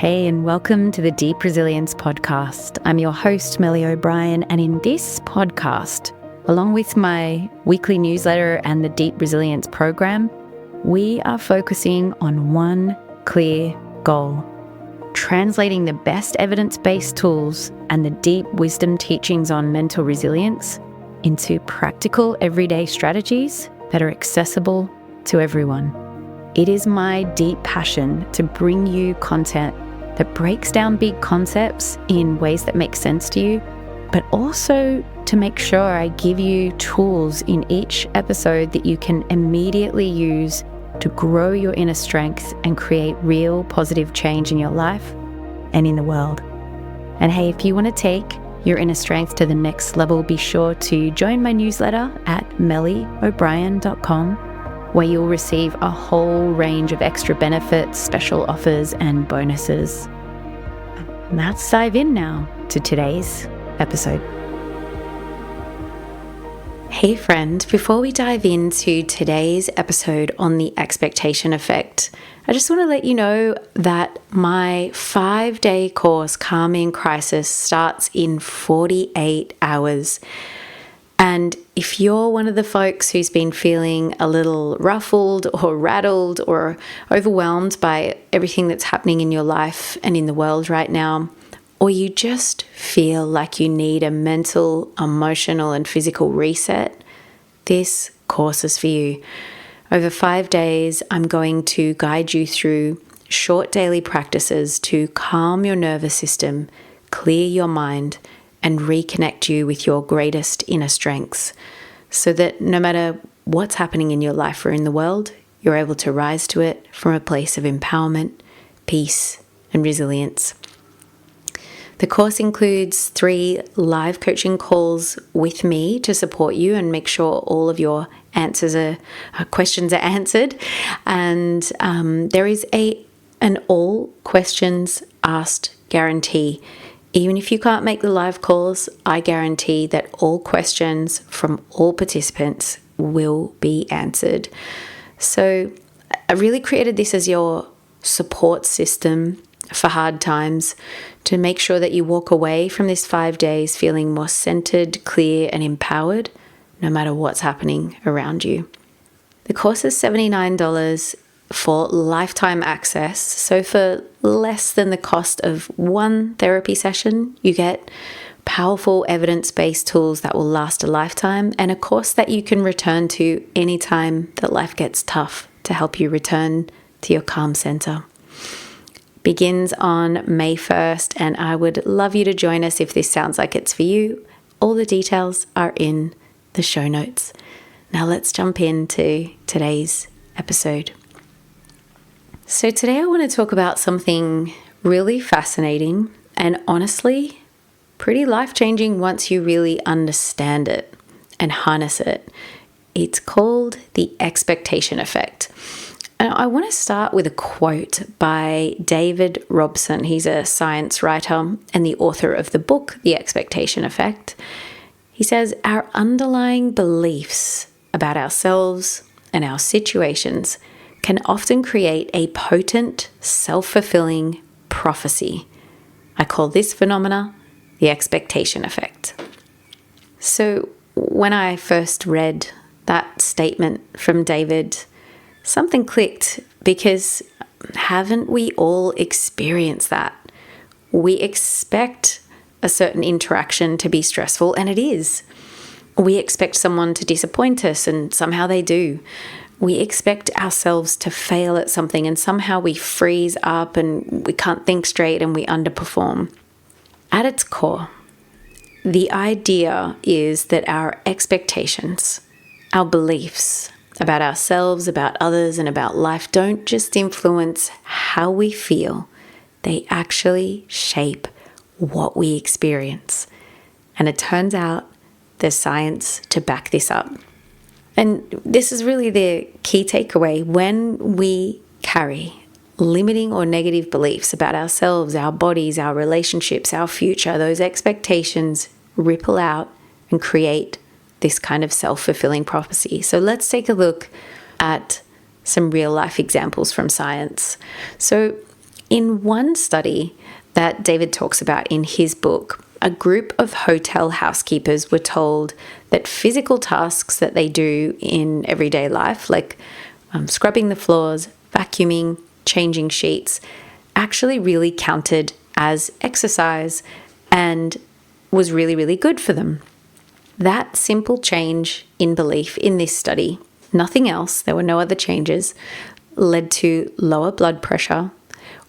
Hey, and welcome to the Deep Resilience Podcast. I'm your host, Melly O'Brien, and in this podcast, along with my weekly newsletter and the Deep Resilience program, we are focusing on one clear goal: translating the best evidence-based tools and the deep wisdom teachings on mental resilience into practical everyday strategies that are accessible to everyone. It is my deep passion to bring you content that breaks down big concepts in ways that make sense to you, but also to make sure I give you tools in each episode that you can immediately use to grow your inner strength and create real positive change in your life and in the world. And hey, if you want to take your inner strength to the next level, be sure to join my newsletter at mellyobrien.com, where you'll receive a whole range of extra benefits, special offers, and bonuses. And let's dive in now to today's episode. Hey friend, before we dive into today's episode on the expectation effect, I just want to let you know that my 5-day course, Calming Crisis, starts in 48 hours. And if you're one of the folks who's been feeling a little ruffled or rattled or overwhelmed by everything that's happening in your life and in the world right now, or you just feel like you need a mental, emotional, and physical reset, this course is for you. Over 5 days, I'm going to guide you through short daily practices to calm your nervous system, clear your mind, and reconnect you with your greatest inner strengths, so that no matter what's happening in your life or in the world, you're able to rise to it from a place of empowerment, peace, and resilience. The course includes 3 live coaching calls with me to support you and make sure all of your questions are answered. And there is an all questions asked guarantee. Even if you can't make the live calls, I guarantee that all questions from all participants will be answered. So I really created this as your support system for hard times, to make sure that you walk away from this 5 days feeling more centered, clear, and empowered, no matter what's happening around you. The course is $79 for lifetime access. So for less than the cost of one therapy session, you get powerful evidence-based tools that will last a lifetime, and a course that you can return to anytime that life gets tough to help you return to your calm center. Begins on May 1st, and I would love you to join us if this sounds like it's for you. All the details are in the show notes. Now let's jump into today's episode. So today I want to talk about something really fascinating and honestly pretty life-changing once you really understand it and harness it. It's called the expectation effect. And I want to start with a quote by David Robson. He's a science writer and the author of the book, The Expectation Effect. He says, "Our underlying beliefs about ourselves and our situations can often create a potent, self-fulfilling prophecy. I call this phenomena the expectation effect." So when I first read that statement from David, something clicked, because haven't we all experienced that? We expect a certain interaction to be stressful, and it is. We expect someone to disappoint us, and somehow they do. We expect ourselves to fail at something, and somehow we freeze up and we can't think straight and we underperform. At its core, the idea is that our expectations, our beliefs about ourselves, about others, and about life don't just influence how we feel, they actually shape what we experience. And it turns out there's science to back this up. And this is really the key takeaway. When we carry limiting or negative beliefs about ourselves, our bodies, our relationships, our future, those expectations ripple out and create this kind of self-fulfilling prophecy. So let's take a look at some real life examples from science. So In one study that David talks about in his book, a group of hotel housekeepers were told that physical tasks that they do in everyday life, like scrubbing the floors, vacuuming, changing sheets, actually really counted as exercise and was really, really good for them. That simple change in belief in this study, nothing else, there were no other changes, led to lower blood pressure,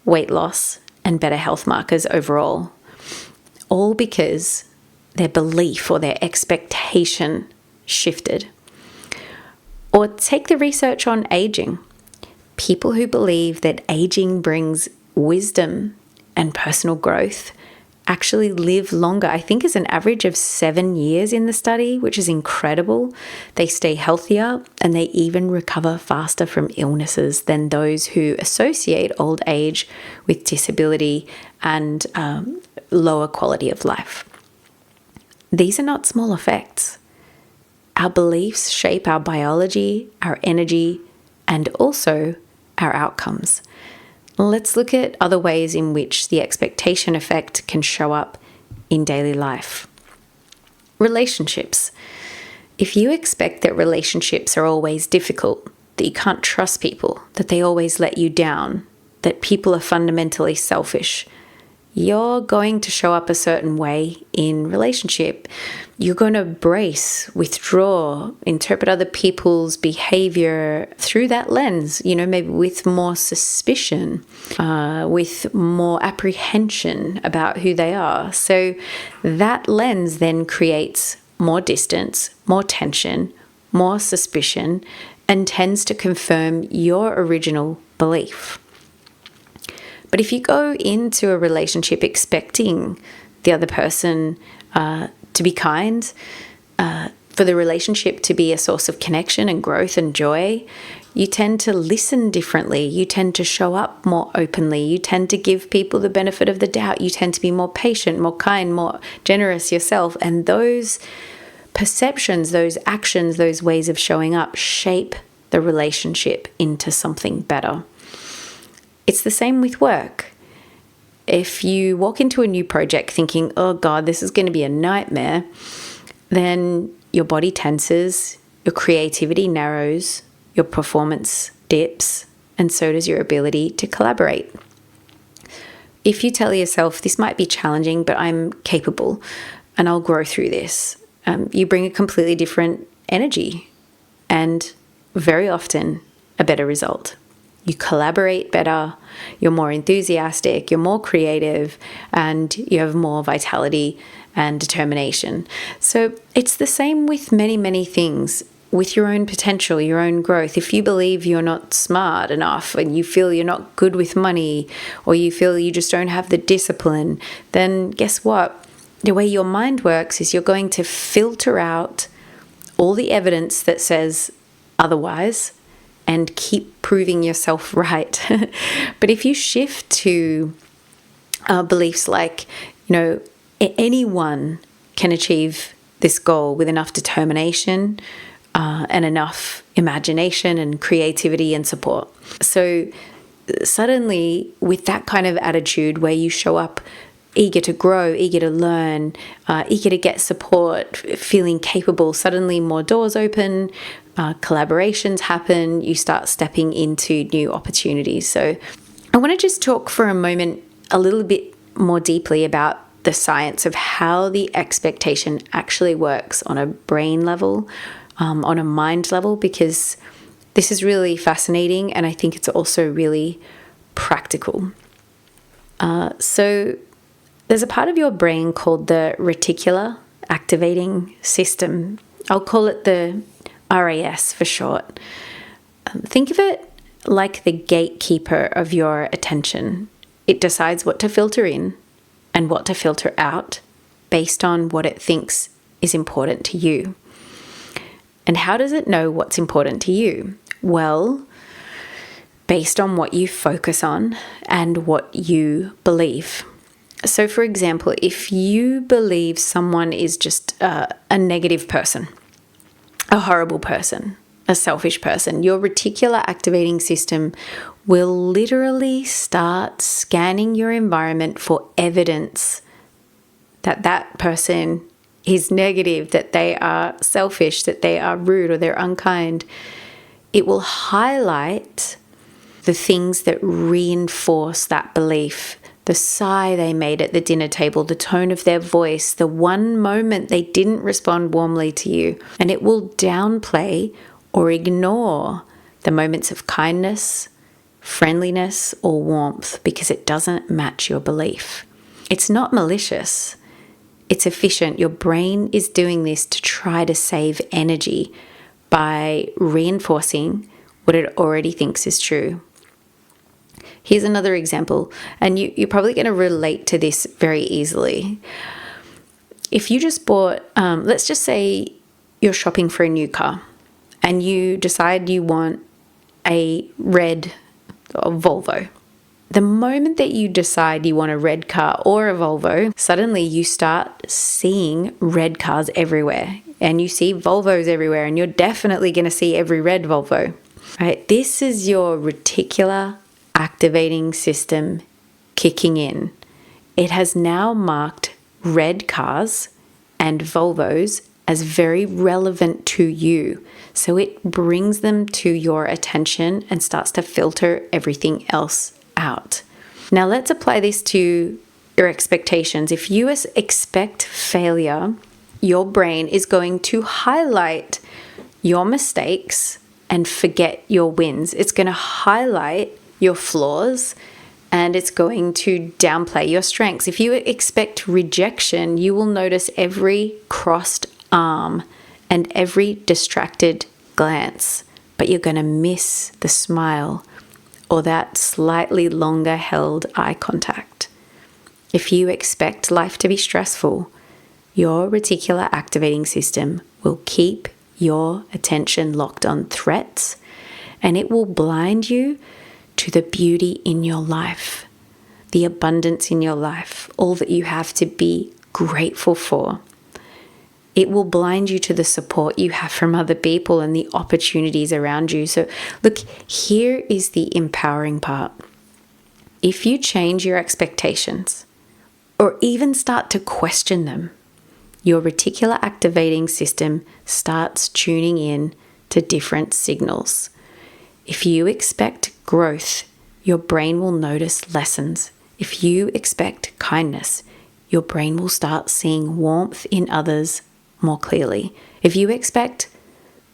weight loss, and better health markers overall. All because their belief or their expectation shifted. Or take the research on aging. People who believe that aging brings wisdom and personal growth actually live longer. I think it's an average of 7 years in the study, which is incredible. They stay healthier and they even recover faster from illnesses than those who associate old age with disability and lower quality of life. These are not small effects. Our beliefs shape our biology, our energy, and also our outcomes. Let's look at other ways in which the expectation effect can show up in daily life. Relationships. If you expect that relationships are always difficult, that you can't trust people, that they always let you down, that people are fundamentally selfish, you're going to show up a certain way in relationship. You're going to brace, withdraw, interpret other people's behavior through that lens, maybe with more suspicion, with more apprehension about who they are. So that lens then creates more distance, more tension, more suspicion, and tends to confirm your original belief. But if you go into a relationship expecting the other person to be kind, for the relationship to be a source of connection and growth and joy, you tend to listen differently. You tend to show up more openly. You tend to give people the benefit of the doubt. You tend to be more patient, more kind, more generous yourself. And those perceptions, those actions, those ways of showing up shape the relationship into something better. It's the same with work. If you walk into a new project thinking, oh God, this is going to be a nightmare, then your body tenses, your creativity narrows, your performance dips, and so does your ability to collaborate. If you tell yourself, this might be challenging, but I'm capable and I'll grow through this, you bring a completely different energy and very often a better result. You collaborate better, you're more enthusiastic, you're more creative, and you have more vitality and determination. So it's the same with many, many things. With your own potential, your own growth. If you believe you're not smart enough and you feel you're not good with money, or you feel you just don't have the discipline, then guess what? The way your mind works is you're going to filter out all the evidence that says otherwise and keep proving yourself right. But if you shift to beliefs like, anyone can achieve this goal with enough determination and enough imagination and creativity and support. So suddenly, with that kind of attitude where you show up eager to grow, eager to learn, eager to get support, feeling capable, suddenly more doors open, collaborations happen, you start stepping into new opportunities. So I want to just talk for a moment a little bit more deeply about the science of how the expectation actually works on a brain level, on a mind level, because this is really fascinating and I think it's also really practical. So there's a part of your brain called the reticular activating system. I'll call it the RAS for short. Think of it like the gatekeeper of your attention. It decides what to filter in and what to filter out based on what it thinks is important to you. And how does it know what's important to you? Well, based on what you focus on and what you believe. So, for example, if you believe someone is just a negative person, a horrible person, a selfish person. Your reticular activating system will literally start scanning your environment for evidence that that person is negative, that they are selfish, that they are rude or they're unkind. It will highlight the things that reinforce that belief. The sigh they made at the dinner table, the tone of their voice, the one moment they didn't respond warmly to you. And it will downplay or ignore the moments of kindness, friendliness, or warmth because it doesn't match your belief. It's not malicious. It's efficient. Your brain is doing this to try to save energy by reinforcing what it already thinks is true. Here's another example, and you're probably going to relate to this very easily. If you just bought, let's just say you're shopping for a new car and you decide you want a red Volvo. The moment that you decide you want a red car or a Volvo, suddenly you start seeing red cars everywhere and you see Volvos everywhere, and you're definitely going to see every red Volvo, right? This is your reticular activating system kicking in. It has now marked red cars and Volvos as very relevant to you. So it brings them to your attention and starts to filter everything else out. Now let's apply this to your expectations. If you expect failure, your brain is going to highlight your mistakes and forget your wins. It's going to highlight your flaws and it's going to downplay your strengths. If you expect rejection, you will notice every crossed arm and every distracted glance, but you're going to miss the smile or that slightly longer held eye contact. If you expect life to be stressful, your reticular activating system will keep your attention locked on threats, and it will blind you to the beauty in your life, the abundance in your life, all that you have to be grateful for. It will blind you to the support you have from other people and the opportunities around you. So look, here is the empowering part. If you change your expectations or even start to question them, your reticular activating system starts tuning in to different signals. If you expect growth, your brain will notice lessons. If you expect kindness, your brain will start seeing warmth in others more clearly. If you expect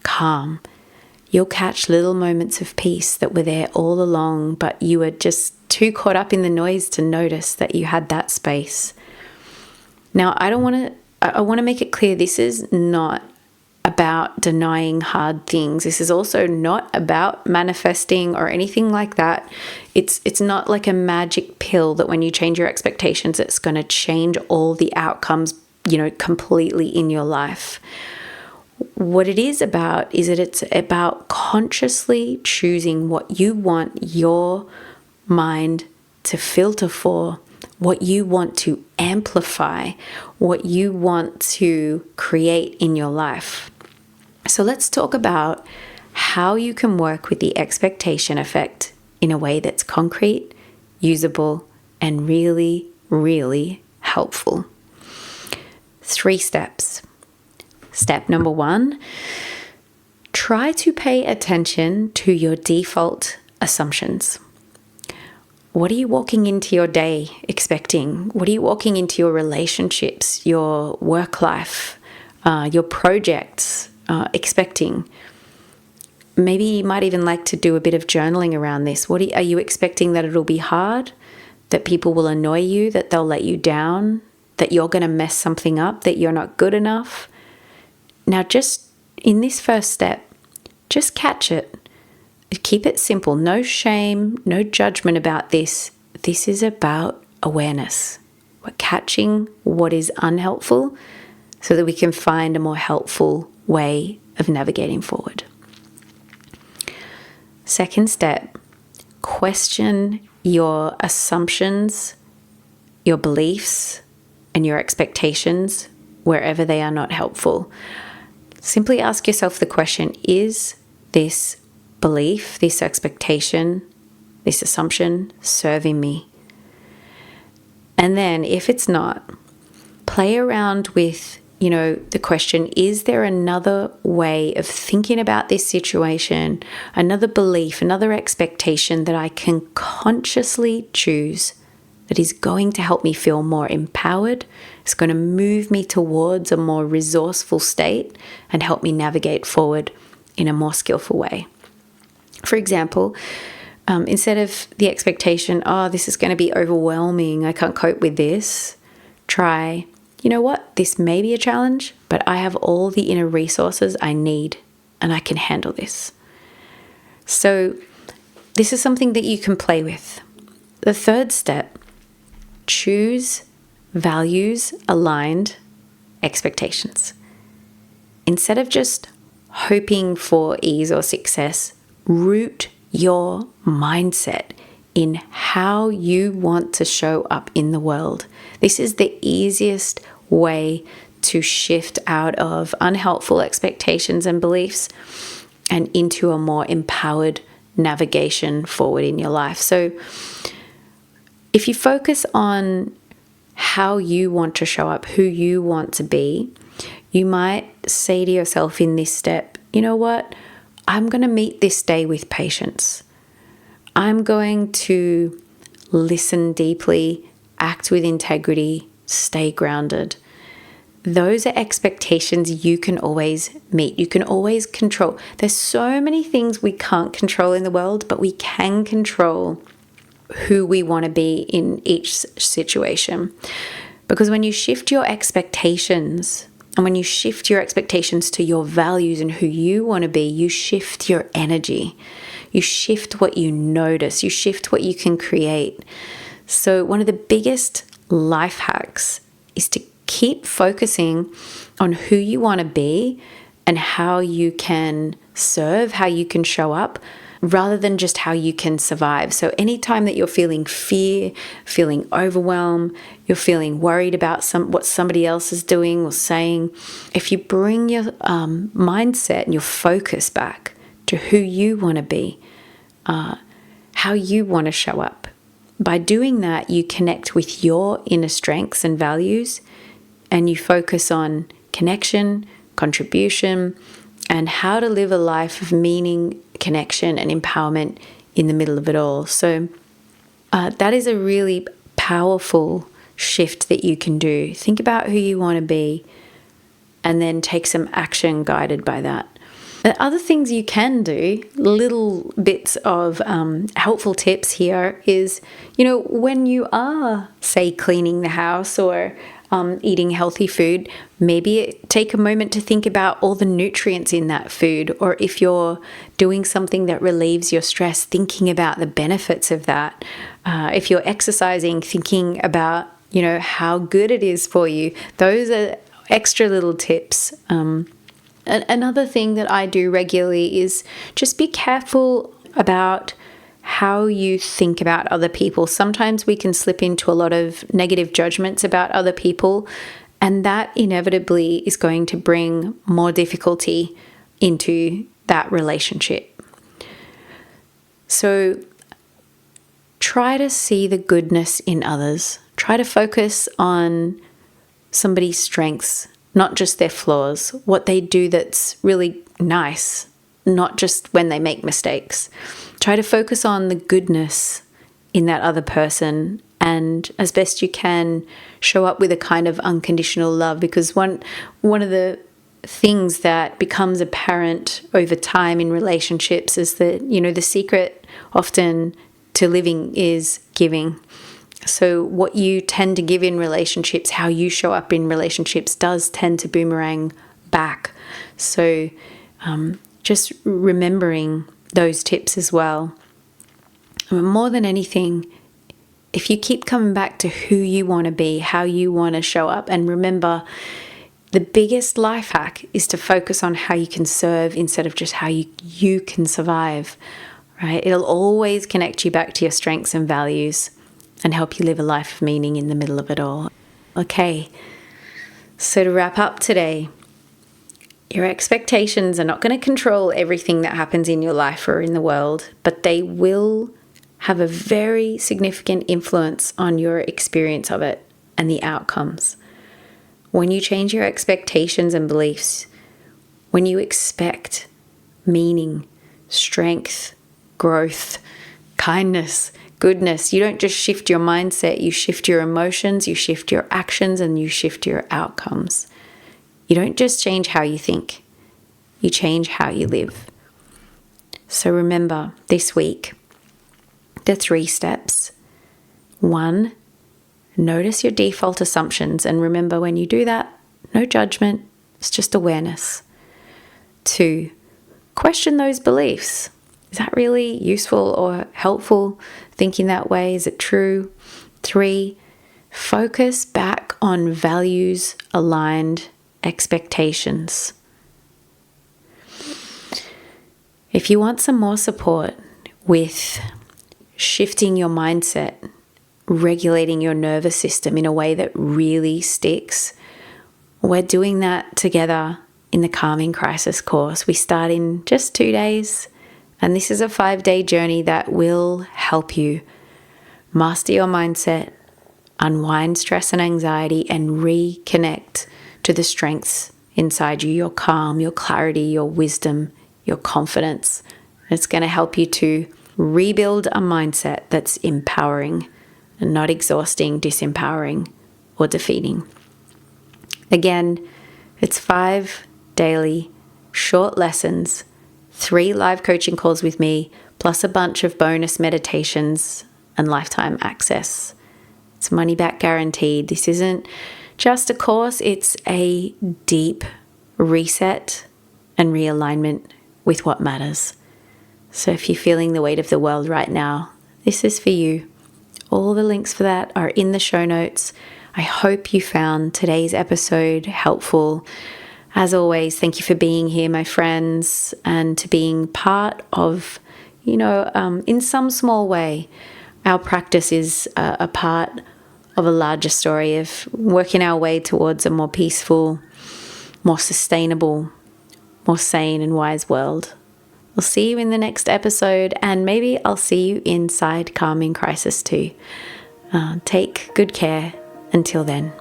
calm, you'll catch little moments of peace that were there all along, but you were just too caught up in the noise to notice that you had that space. Now, I want to make it clear, this is not about denying hard things. This is also not about manifesting or anything like that. It's not like a magic pill that when you change your expectations, it's going to change all the outcomes, completely in your life. What it is about is that it's about consciously choosing what you want your mind to filter for, what you want to amplify, what you want to create in your life. So let's talk about how you can work with the expectation effect in a way that's concrete, usable, and really, really helpful. 3 steps. Step number 1, try to pay attention to your default assumptions. What are you walking into your day expecting? What are you walking into your relationships, your work life, your projects expecting? Maybe you might even like to do a bit of journaling around this. Are you expecting that it'll be hard, that people will annoy you, that they'll let you down, that you're going to mess something up, that you're not good enough? Now, just in this first step, just catch it. Keep it simple. No shame, no judgment about this. This is about awareness. We're catching what is unhelpful so that we can find a more helpful way of navigating forward. Second step, question your assumptions, your beliefs, and your expectations wherever they are not helpful. Simply ask yourself the question, is this belief, this expectation, this assumption serving me? And then if it's not, play around with, the question, is there another way of thinking about this situation, another belief, another expectation that I can consciously choose that is going to help me feel more empowered? It's going to move me towards a more resourceful state and help me navigate forward in a more skillful way. For example, instead of the expectation, this is going to be overwhelming, I can't cope with this, try, you know what, this may be a challenge, but I have all the inner resources I need and I can handle this. So this is something that you can play with. The third step, choose values-aligned expectations. Instead of just hoping for ease or success, root your mindset in how you want to show up in the world. This is the easiest way to shift out of unhelpful expectations and beliefs and into a more empowered navigation forward in your life. So if you focus on how you want to show up, who you want to be, you might say to yourself in this step, you know what, I'm going to meet this day with patience. I'm going to listen deeply, act with integrity, stay grounded. Those are expectations you can always meet. You can always control. There's so many things we can't control in the world, but we can control who we want to be in each situation. Because when you shift your expectations, and when you shift your expectations to your values and who you want to be, you shift your energy. You shift what you notice. You shift what you can create. So one of the biggest life hacks is to keep focusing on who you want to be and how you can serve, how you can show up, rather than just how you can survive. So anytime that you're feeling fear, feeling overwhelmed, you're feeling worried about what somebody else is doing or saying, if you bring your mindset and your focus back to who you want to be, how you want to show up, by doing that, you connect with your inner strengths and values, and you focus on connection, contribution, and how to live a life of meaning, connection, and empowerment in the middle of it all. So that is a really powerful shift that you can do. Think about who you want to be and then take some action guided by that. The other things you can do, little bits of helpful tips here is, when you are, say, cleaning the house or eating healthy food, maybe take a moment to think about all the nutrients in that food. Or if you're doing something that relieves your stress, thinking about the benefits of that. If you're exercising, thinking about, how good it is for you. Those are extra little tips. Another thing that I do regularly is just be careful about how you think about other people. Sometimes we can slip into a lot of negative judgments about other people, and that inevitably is going to bring more difficulty into that relationship. So try to see the goodness in others. Try to focus on somebody's strengths, not just their flaws, what they do that's really nice, not just when they make mistakes. Try to focus on the goodness in that other person, and as best you can, show up with a kind of unconditional love, because one of the things that becomes apparent over time in relationships is that, the secret often to living is giving. So what you tend to give in relationships, how you show up in relationships, does tend to boomerang back. So just remembering those tips as well. More than anything, if you keep coming back to who you want to be, how you want to show up, and remember, the biggest life hack is to focus on how you can serve instead of just how you can survive, right? It'll always connect you back to your strengths and values and help you live a life of meaning in the middle of it all. Okay, so to wrap up today, Your expectations are not going to control everything that happens in your life or in the world, but they will have a very significant influence on your experience of it and the outcomes. When you change your expectations and beliefs, when you expect meaning, strength, growth, kindness, goodness, you don't just shift your mindset, you shift your emotions, you shift your actions, and you shift your outcomes. You don't just change how you think, you change how you live. So remember this week, the 3 steps. 1, notice your default assumptions, and remember when you do that, no judgment, it's just awareness. 2, question those beliefs. Is that really useful or helpful thinking that way? Is it true? 3, focus back on values-aligned expectations. If you want some more support with shifting your mindset, regulating your nervous system in a way that really sticks, we're doing that together in the Calming Crisis course. We start in just 2 days, and this is a 5-day journey that will help you master your mindset, unwind stress and anxiety, and reconnect to the strengths inside you, your calm, your clarity, your wisdom, your confidence. It's going to help you to rebuild a mindset that's empowering and not exhausting, disempowering, or defeating. Again, it's 5 daily short lessons, 3 live coaching calls with me, plus a bunch of bonus meditations and lifetime access. It's money back guaranteed. This isn't just a course, it's a deep reset and realignment with what matters. So if you're feeling the weight of the world right now, this is for you. All the links for that are in the show notes. I hope you found today's episode helpful. As always, thank you for being here, my friends, and to being part of, in some small way, our practice is a part of a larger story of working our way towards a more peaceful, more sustainable, more sane and wise world. I'll see you in the next episode, and maybe I'll see you inside Calming Crisis too. Take good care until then.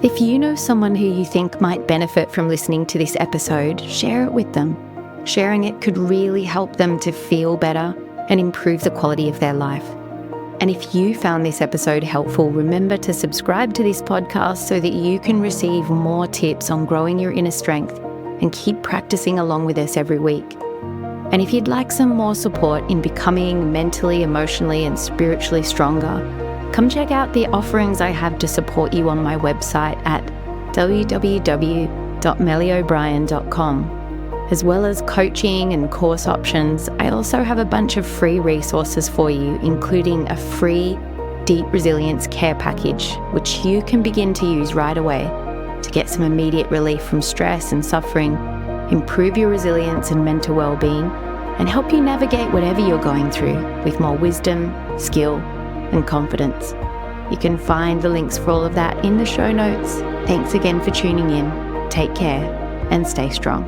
If you know someone who you think might benefit from listening to this episode, share it with them. Sharing it could really help them to feel better and improve the quality of their life. And if you found this episode helpful, remember to subscribe to this podcast so that you can receive more tips on growing your inner strength and keep practicing along with us every week. And if you'd like some more support in becoming mentally, emotionally, and spiritually stronger, come check out the offerings I have to support you on my website at www.mellyobrien.com. As well as coaching and course options, I also have a bunch of free resources for you, including a free Deep Resilience Care Package, which you can begin to use right away to get some immediate relief from stress and suffering, improve your resilience and mental well-being, and help you navigate whatever you're going through with more wisdom, skill, and confidence. You can find the links for all of that in the show notes. Thanks again for tuning in. Take care and stay strong.